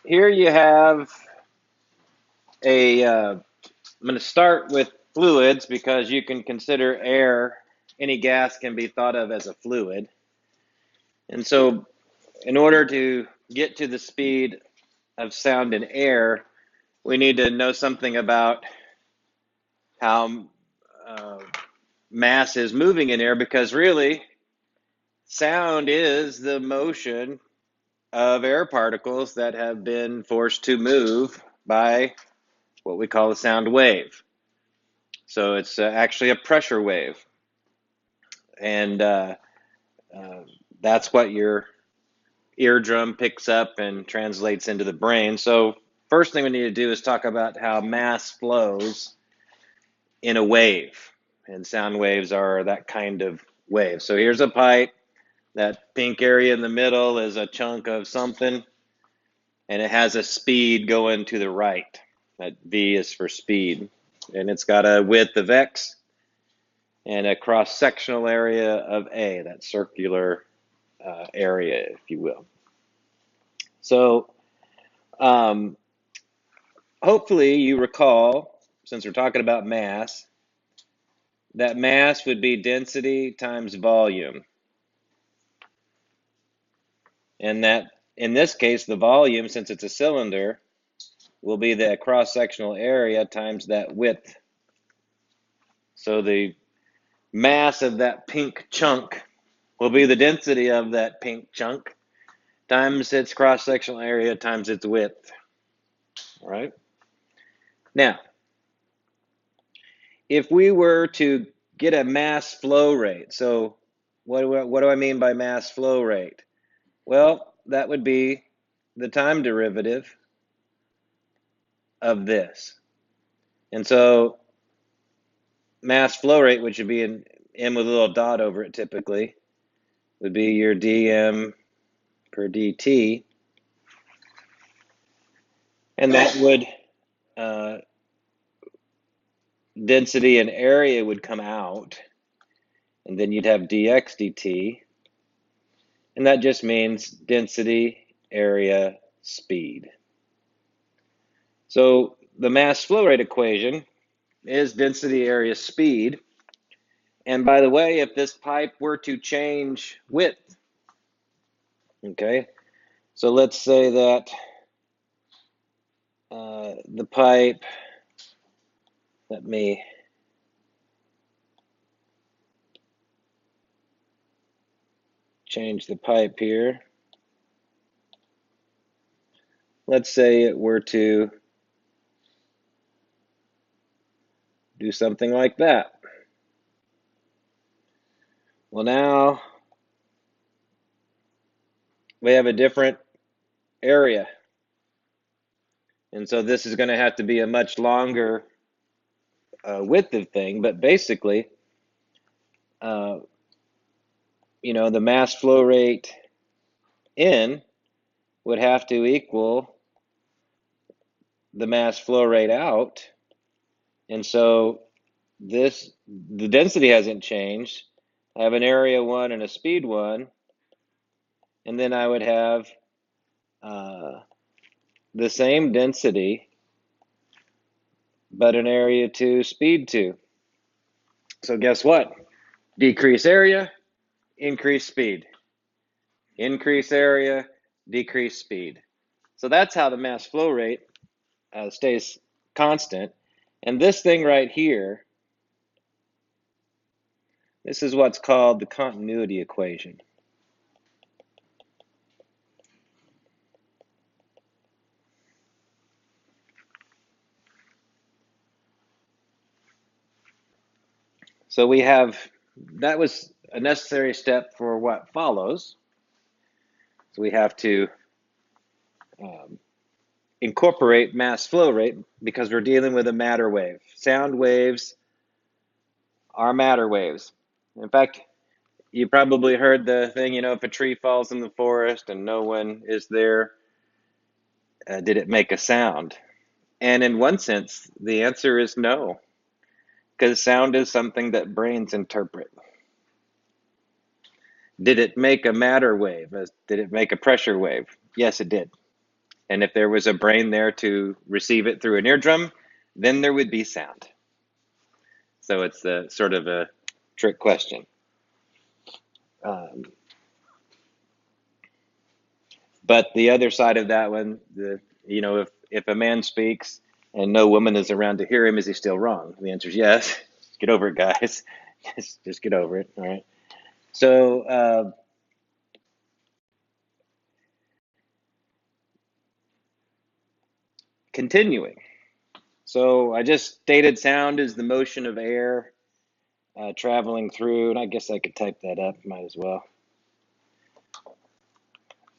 here you have I'm going to start with fluids because you can consider air, any gas can be thought of as a fluid. And so, in order to get to the speed of sound in air, we need to know something about how uh, mass is moving in air because really, sound is the motion of air particles that have been forced to move by what we call a sound wave. So it's actually a pressure wave, and uh, that's what your eardrum picks up and translates into the brain. So first thing we need to do is talk about how mass flows in a wave, and sound waves are that kind of wave. So here's a pipe. That pink area in the middle is a chunk of something, and it has a speed going to the right. That V is for speed. And it's got a width of X and a cross-sectional area of A, that circular area, if you will. So um, hopefully you recall, since we're talking about mass, that mass would be density times volume. And that, in this case, the volume, since it's a cylinder, will be the cross-sectional area times that width. So the mass of that pink chunk will be the density of that pink chunk times its cross-sectional area times its width. All right. Now, if we were to get a mass flow rate, so what do I mean by mass flow rate? Well, that would be the time derivative of this. And so mass flow rate, which would be an m with a little dot over it typically, would be your dm per dt. And that would, uh, density and area would come out. And then you'd have dx dt. And that just means density, area, speed. So the mass flow rate equation is density, area, speed. And by the way, if this pipe were to change width, okay, so let's say that the pipe, let me change the pipe here. Let's say it were to do something like that. Well, now we have a different area. And so this is going to have to be a much longer width of thing, but basically, uh, the mass flow rate in would have to equal the mass flow rate out. And so the density hasn't changed. I have an area 1 and a speed 1, and then I would have the same density, but an area 2, speed 2. So guess what? Decrease area, increase speed. Increase area, decrease speed. So that's how the mass flow rate stays constant. And this thing right here, this is what's called the continuity equation. So that was a necessary step for what follows. So we have to um, incorporate mass flow rate because we're dealing with a matter wave. Sound waves are matter waves. In fact, you probably heard the thing, if a tree falls in the forest and no one is there, did it make a sound? And in one sense, the answer is no, because sound is something that brains interpret. Did it make a matter wave? Did it make a pressure wave? Yes, it did. And if there was a brain there to receive it through an eardrum, then there would be sound. So it's sort of a trick question. Um, but the other side of that one, if a man speaks and no woman is around to hear him, is he still wrong? The answer is yes. Get over it, guys. Just get over it. All right. So continuing. So I just stated sound is the motion of air traveling through, and I guess I could type that up, might as well.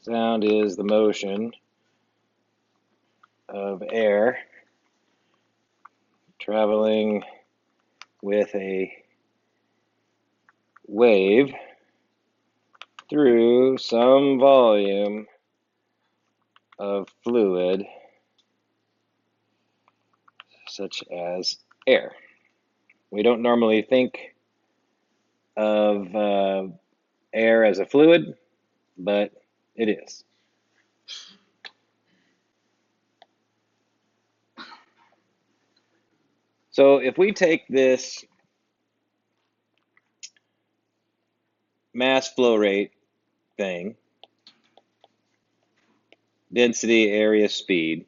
Sound is the motion of air traveling with a wave through some volume of fluid, such as air. We don't normally think of air as a fluid, but it is. So if we take this mass flow rate thing, density, area, speed,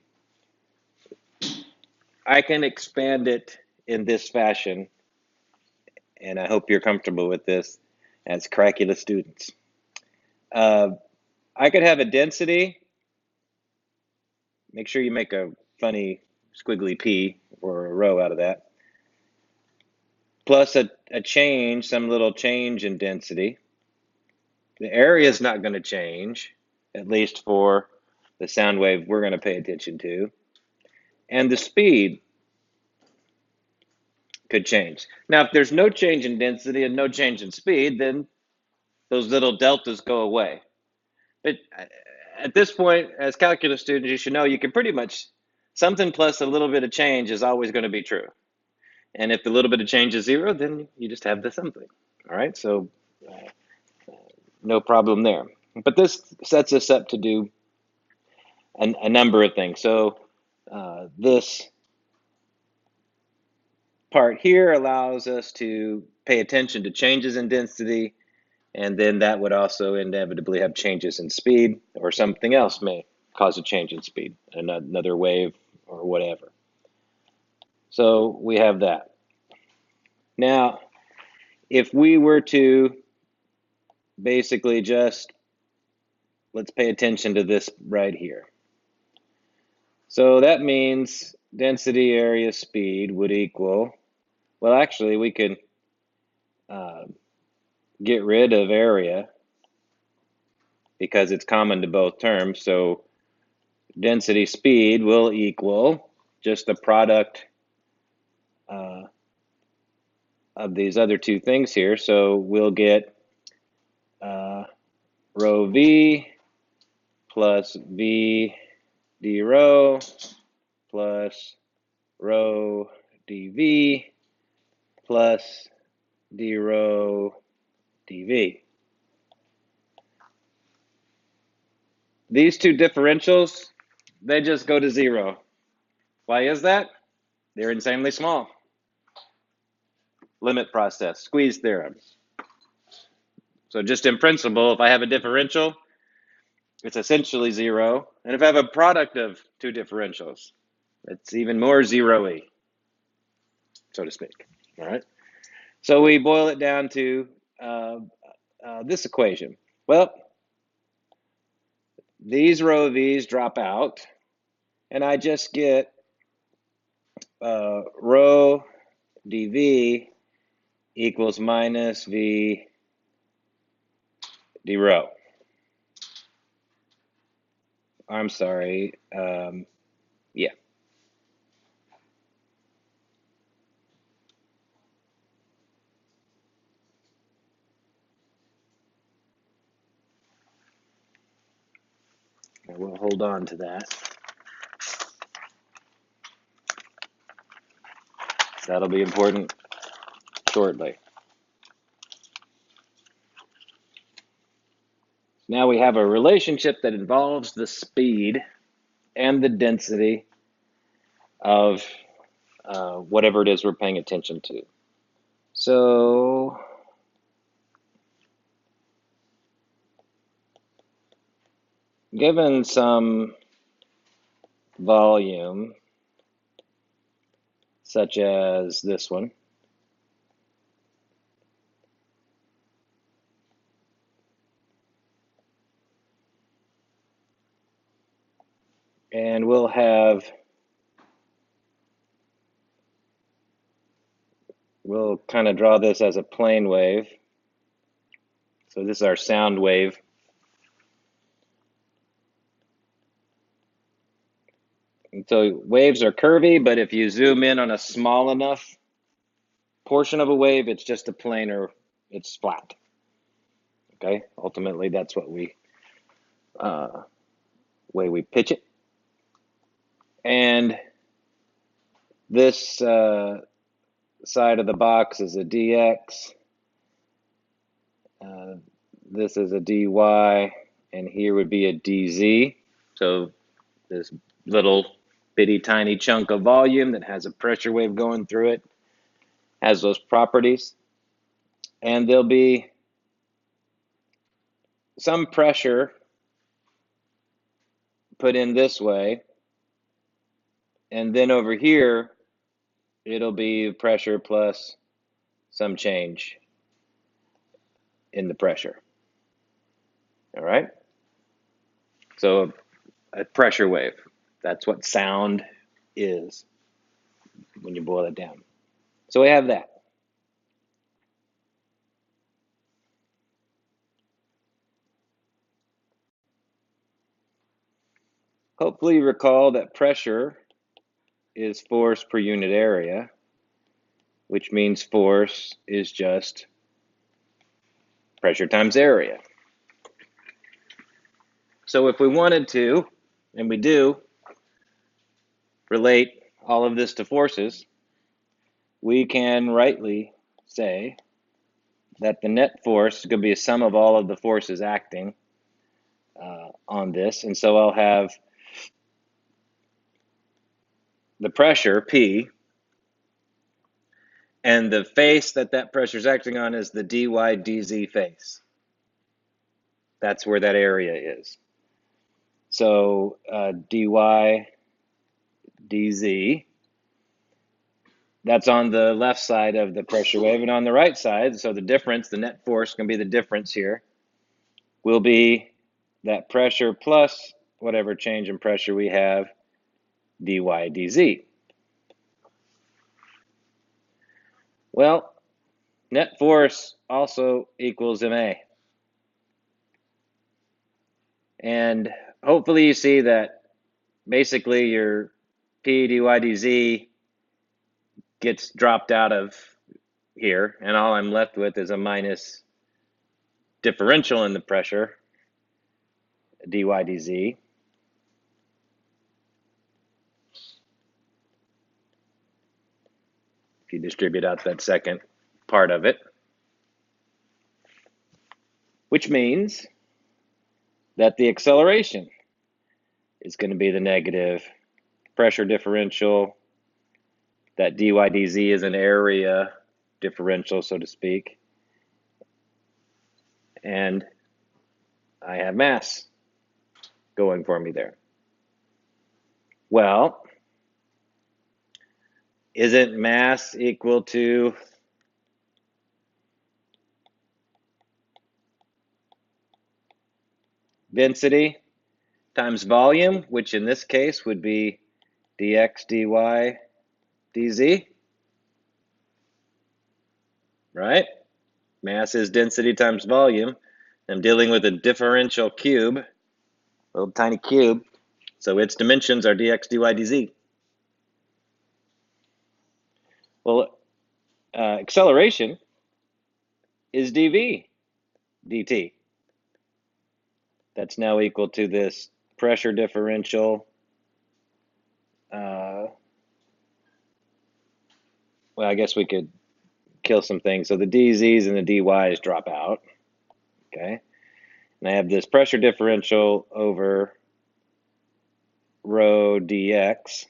I can expand it in this fashion, and I hope you're comfortable with this as calculus students. I could have a density, make sure you make a funny squiggly P or a row out of that, plus a change, some little change in density. The area is not going to change, at least for the sound wave we're going to pay attention to. And the speed could change. Now, if there's no change in density and no change in speed, then those little deltas go away. But at this point, as calculus students, you should know you can pretty much, something plus a little bit of change is always going to be true. And if the little bit of change is zero, then you just have the something. All right, so no problem there. But this sets us up to do a number of things. So this part here allows us to pay attention to changes in density, and then that would also inevitably have changes in speed, or something else may cause a change in speed, another wave or whatever. So we have that. Now, if we were to basically just, let's pay attention to this right here. So that means density, area, speed would equal, well, actually, we could get rid of area because it's common to both terms. So density speed will equal just the product of these other two things here. So we'll get rho v plus v d rho plus rho dv plus d rho dv. These two differentials, they just go to zero. Why is that? They're insanely small. Limit process, squeeze theorem. So just in principle, if I have a differential, it's essentially zero. And if I have a product of two differentials, it's even more zero-y, so to speak. All right. So we boil it down to this equation. Well, these rho v's drop out, and I just get rho dv equals minus v d rho. I'm sorry. Yeah. I will hold on to that. That'll be important shortly. Now we have a relationship that involves the speed and the density of whatever it is we're paying attention to. So given some volume, such as this one, and we'll kind of draw this as a plane wave. So this is our sound wave. And so waves are curvy, but if you zoom in on a small enough portion of a wave, it's just a plane, or it's flat. Okay, ultimately that's what way we pitch it. And this side of the box is a dx. This is a dy, and here would be a dz. So this little bitty tiny chunk of volume that has a pressure wave going through it has those properties. And there'll be some pressure put in this way, and then over here it'll be pressure plus some change in the pressure. All right, so a pressure wave, that's what sound is when you boil it down. So we have that. Hopefully you recall that pressure is force per unit area, which means force is just pressure times area. So if we wanted to, and we do, relate all of this to forces, we can rightly say that the net force is going to be a sum of all of the forces acting on this. And so I'll have the pressure, P, and the face that pressure is acting on is the dy dz face. That's where that area is. So dy dz, that's on the left side of the pressure wave, and on the right side, so the difference, the net force can be the difference here, will be that pressure plus whatever change in pressure we have, dy dz. Well, net force also equals ma. And hopefully you see that basically your p dy dz gets dropped out of here, and all I'm left with is a minus differential in the pressure, dy dz. If you distribute out that second part of it, which means that the acceleration is going to be the negative pressure differential. That dy dz is an area differential, so to speak. And I have mass going for me there. Well, isn't mass equal to density times volume, which in this case would be dx dy dz, right? Mass is density times volume. I'm dealing with a differential cube, a little tiny cube, so its dimensions are dx dy dz. Well, acceleration is dv dt. That's now equal to this pressure differential. Well, I guess we could kill some things. So the dz's and the dy's drop out. Okay. And I have this pressure differential over rho dx,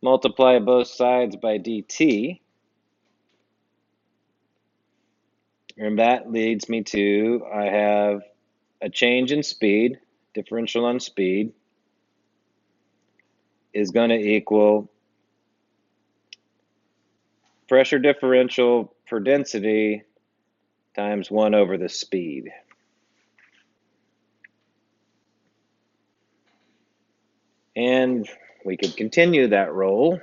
multiply both sides by dt, and that leads me to, I have a change in speed, differential on speed, is going to equal pressure differential per density times 1 over the speed. And we could continue that roll,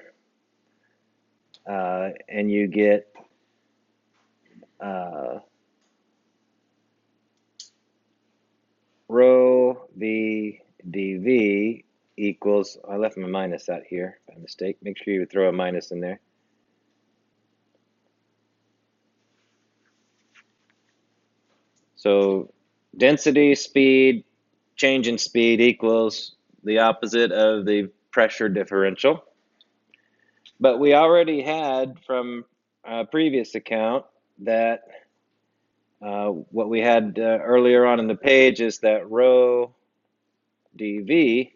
and you get rho v dv equals, I left my minus out here by mistake. Make sure you throw a minus in there. So density, speed, change in speed equals the opposite of the pressure differential. But we already had from a previous account that what we had earlier on in the page is that rho dv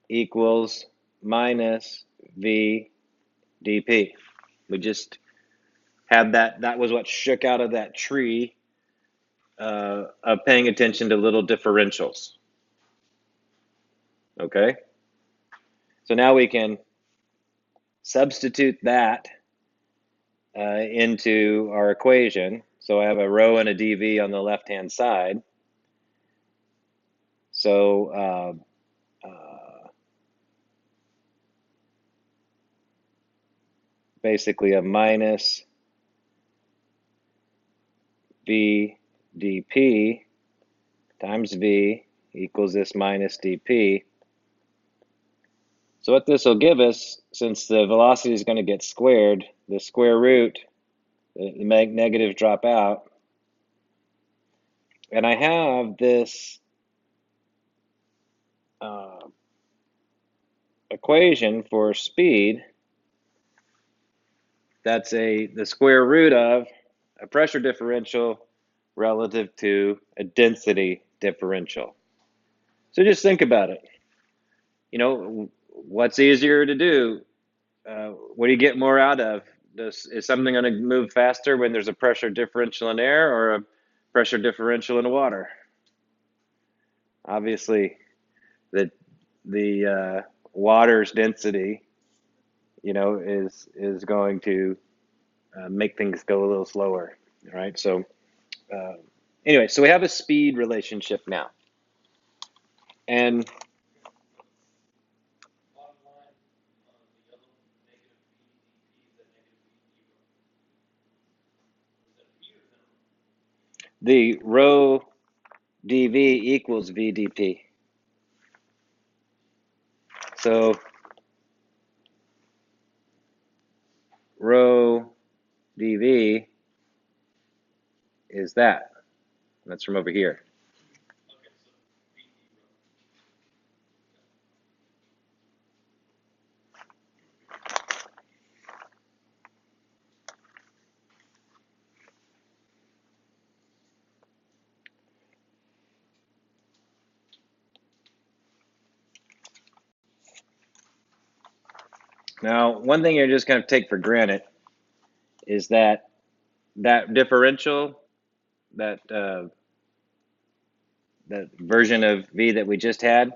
equals minus v dp. We just had that. That was what shook out of that tree of paying attention to little differentials. Okay? So now we can substitute that into our equation. So I have a rho and a dv on the left-hand side. So basically a minus v dp times v equals this minus dp. So what this will give us, since the velocity is going to get squared, the square root, the negatives drop out, and I have this equation for speed that's the square root of a pressure differential relative to a density differential. So just think about it. You know, what's easier to do? What do you get more out of? Is something going to move faster when there's a pressure differential in air or a pressure differential in water? Obviously, the water's density, is going to make things go a little slower. All right. So anyway, so we have a speed relationship now, and the rho dv equals vdp. So rho dv is that. That's from over here. Now, one thing you're just going to take for granted is that differential, that version of v that we just had,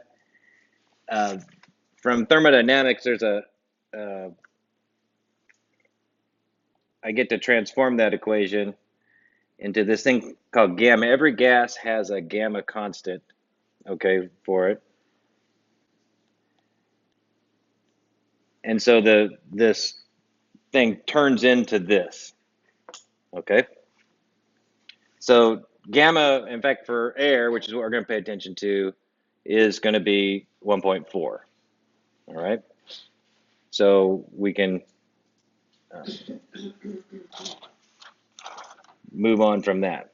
from thermodynamics, there's I get to transform that equation into this thing called gamma. Every gas has a gamma constant, okay, for it. And so this thing turns into this, okay? So gamma, in fact, for air, which is what we're going to pay attention to, is going to be 1.4, all right? So we can move on from that.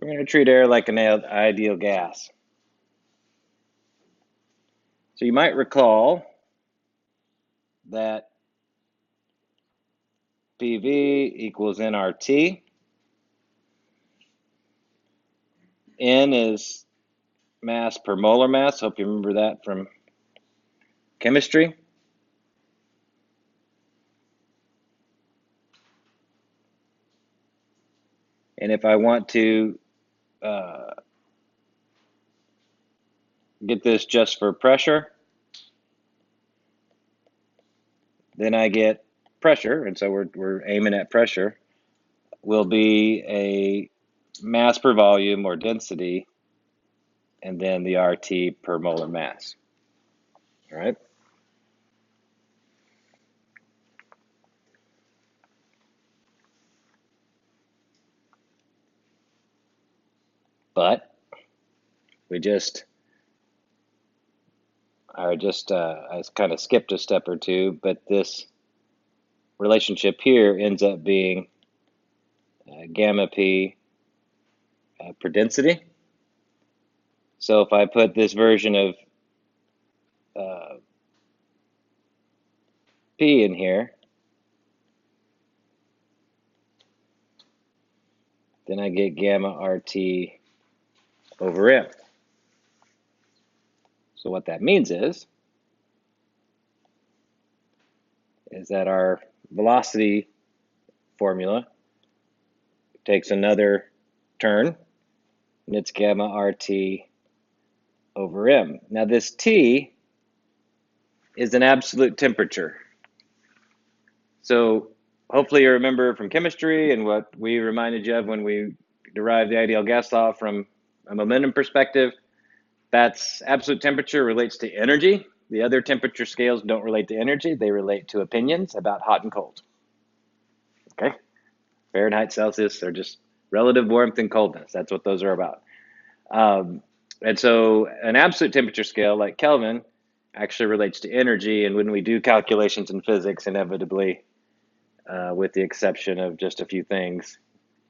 We're going to treat air like an ideal gas. So you might recall that PV equals nRT. N is mass per molar mass. Hope you remember that from chemistry. And if I want to get this just for pressure, then I get pressure, and so we're aiming at pressure, will be a mass per volume or density, and then the RT per molar mass. All right. But I kind of skipped a step or two, but this relationship here ends up being gamma P per density. So if I put this version of P in here, then I get gamma RT over M. So what that means is that our velocity formula takes another turn, and it's gamma RT over M. Now this T is an absolute temperature. So hopefully you remember from chemistry and what we reminded you of when we derived the ideal gas law from a momentum perspective. That's absolute temperature relates to energy. The other temperature scales don't relate to energy. They relate to opinions about hot and cold. Okay? Fahrenheit, Celsius, they're just relative warmth and coldness. That's what those are about. And so an absolute temperature scale like Kelvin actually relates to energy. And when we do calculations in physics, inevitably, with the exception of just a few things,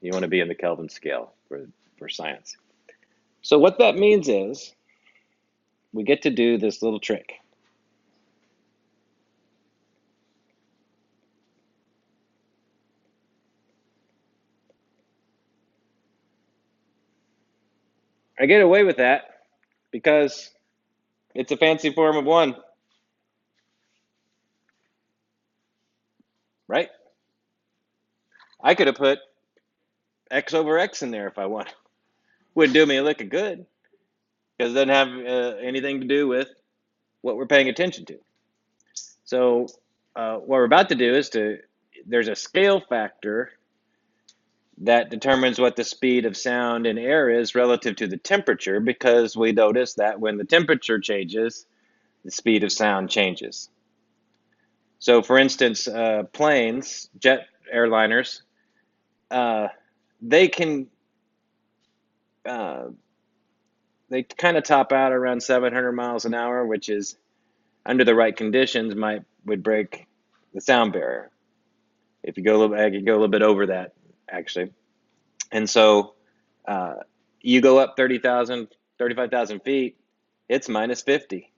you want to be in the Kelvin scale for science. So what that means is we get to do this little trick. I get away with that because it's a fancy form of 1, right? I could have put x over x in there if I want. Wouldn't do me a lick of good because it doesn't have anything to do with what we're paying attention to. So what we're about to do is there's a scale factor that determines what the speed of sound in air is relative to the temperature, because we notice that when the temperature changes, the speed of sound changes. So for instance, planes, jet airliners, they can they kind of top out around 700 miles an hour, which is under the right conditions would break the sound barrier. If you go I could go a little bit over that actually. And so you go up 30,000, 35,000 feet, it's minus 50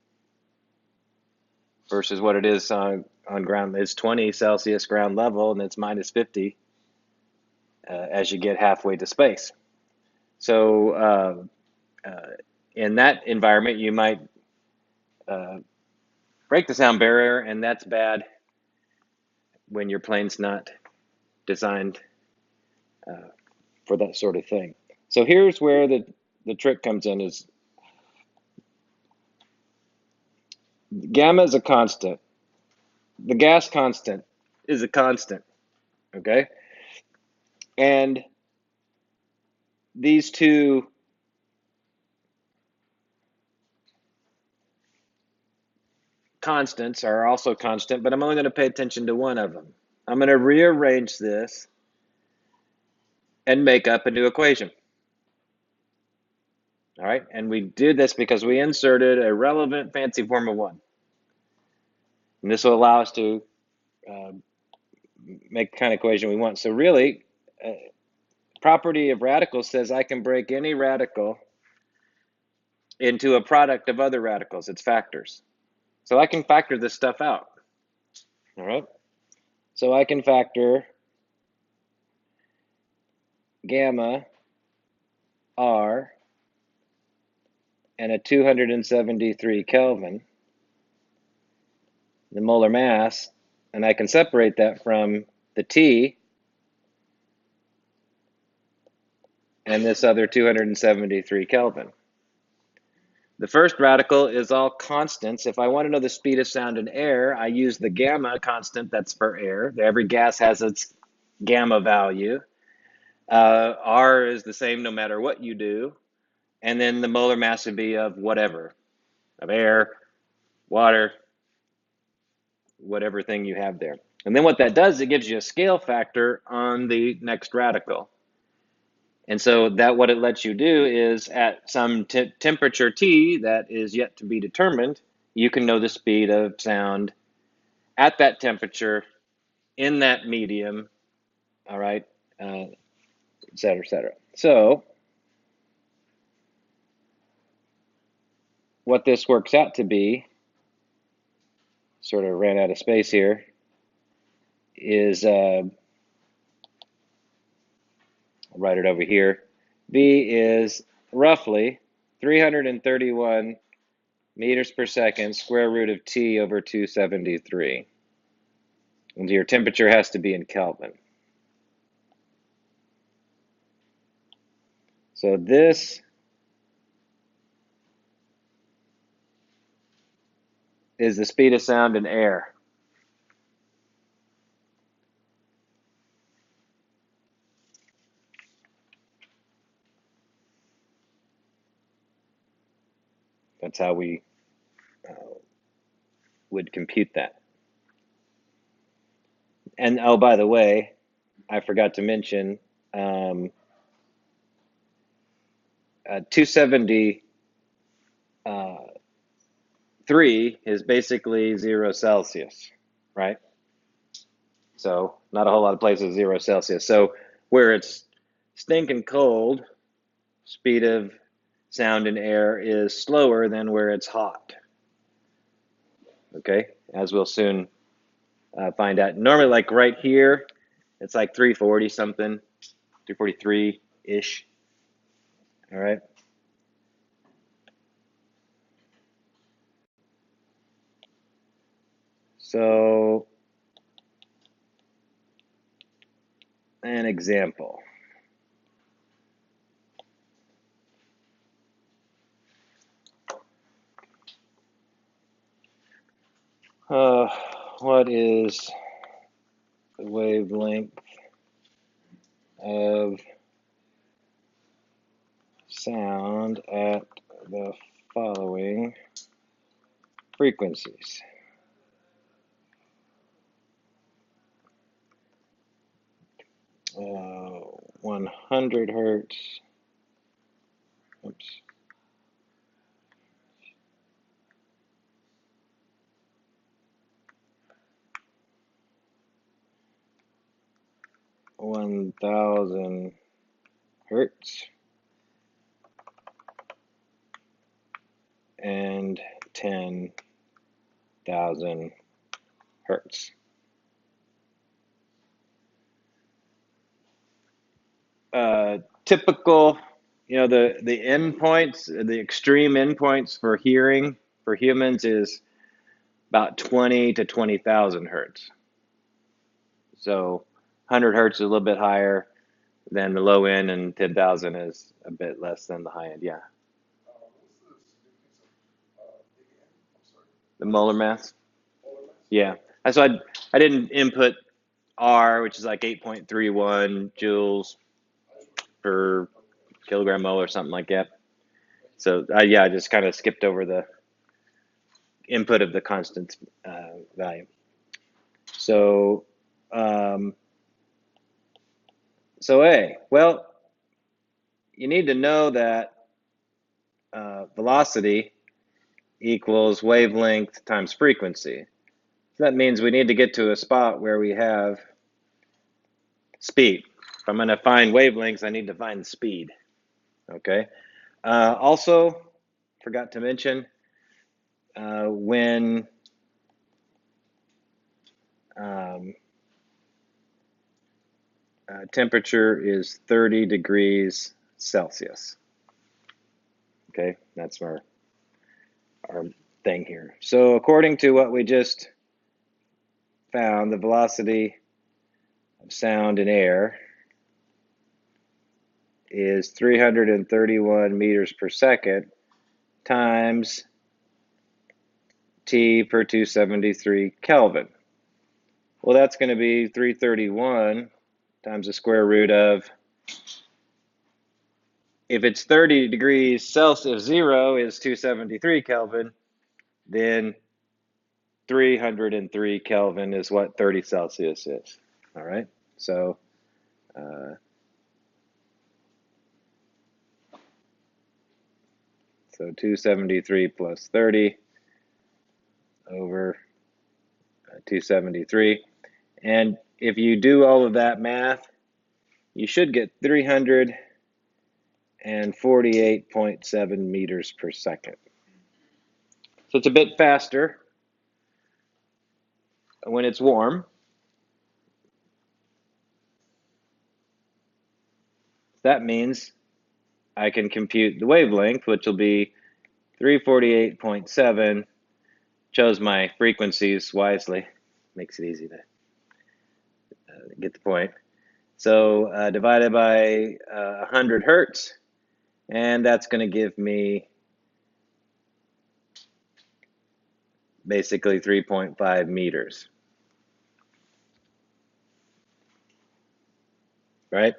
versus what it is on ground. It's 20 Celsius ground level, and it's minus 50 as you get halfway to space. So in that environment, you might break the sound barrier, and that's bad when your plane's not designed for that sort of thing. So here's where the trick comes in: is gamma is a constant. The gas constant is a constant, okay? And these two constants are also constant, but I'm only going to pay attention to one of them. I'm going to rearrange this and make up a new equation. All right, and we did this because we inserted a relevant fancy form of 1. And this will allow us to make the kind of equation we want. So really, property of radicals says I can break any radical into a product of other radicals. It's factors. So I can factor this stuff out. All right. So I can factor gamma R and a 273 Kelvin, the molar mass, and I can separate that from the T and this other 273 Kelvin. The first radical is all constants. If I want to know the speed of sound in air, I use the gamma constant, that's for air. Every gas has its gamma value. R is the same no matter what you do. And then the molar mass would be of whatever, of air, water, whatever thing you have there. And then what that does, it gives you a scale factor on the next radical. And so that what it lets you do is at some temperature T that is yet to be determined, you can know the speed of sound at that temperature in that medium, all right, et cetera, et cetera. So what this works out to be, sort of ran out of space here, is, I'll write it over here, V is roughly 331 meters per second, square root of T over 273. And your temperature has to be in Kelvin. So this is the speed of sound in air. That's how we would compute that. And oh, by the way, I forgot to mention 273 is basically 0 Celsius, right? So not a whole lot of places 0 Celsius. So where it's stinking cold, speed of sound in air is slower than where it's hot. Okay, as we'll soon find out. Normally, like right here, it's like 340 something, 343-ish. All right. So an example. What is the wavelength of sound at the following frequencies? 100 hertz. Oops. 1,000 hertz and 10,000 hertz. Typical, the endpoints, the extreme endpoints for hearing for humans is about 20 to 20,000 hertz. So 100 hertz is a little bit higher than the low end, and 10,000 is a bit less than the high end. Yeah. The molar mass. Yeah. So I didn't input R, which is like 8.31 joules per kilogram mole or something like that. So I just kind of skipped over the input of the constant value. So well, you need to know that velocity equals wavelength times frequency. So that means we need to get to a spot where we have speed. If I'm going to find wavelengths, I need to find the speed. Okay. Also, forgot to mention, when temperature is 30 degrees Celsius. Okay, that's our thing here. So according to what we just found, the velocity of sound in air is 331 meters per second times T per 273 Kelvin. Well, that's going to be 331 times the square root of, if it's 30 degrees Celsius, 0 is 273 Kelvin, then 303 Kelvin is what 30 Celsius is. All right, so 273 plus 30 over 273. And if you do all of that math, you should get 348.7 meters per second. So it's a bit faster when it's warm. That means I can compute the wavelength, which will be 348.7. Chose my frequencies wisely. Makes it easy to get the point. So divided by 100 hertz, and that's going to give me basically 3.5 meters. Right?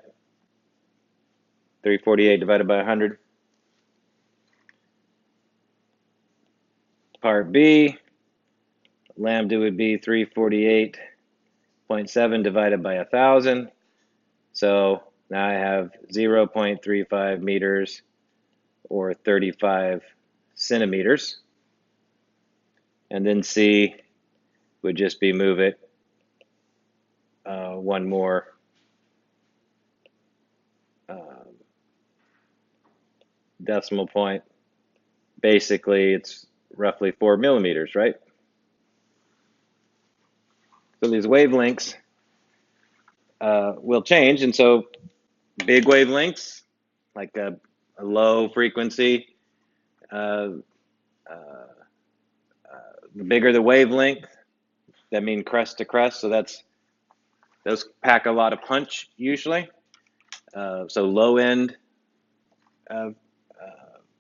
348 divided by 100. Part B, lambda would be 348.7 divided by 1,000. So now I have 0.35 meters or 35 centimeters. And then C would just be move it one more decimal point. Basically, it's roughly 4 millimeters, right? So these wavelengths will change, and so big wavelengths, like a low frequency, the bigger the wavelength, that means crest to crest, so those pack a lot of punch usually. So low end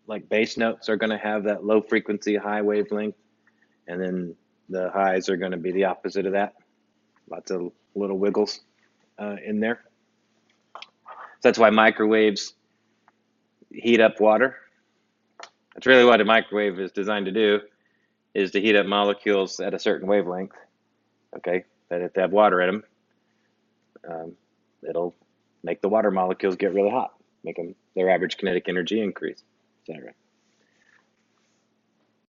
like bass notes are going to have that low frequency, high wavelength, and then the highs are going to be the opposite of that. Lots of little wiggles in there. So that's why microwaves heat up water. That's really what a microwave is designed to do, is to heat up molecules at a certain wavelength. Okay, that if they have water in them, it'll make the water molecules get really hot, make them their average kinetic energy increase, etc.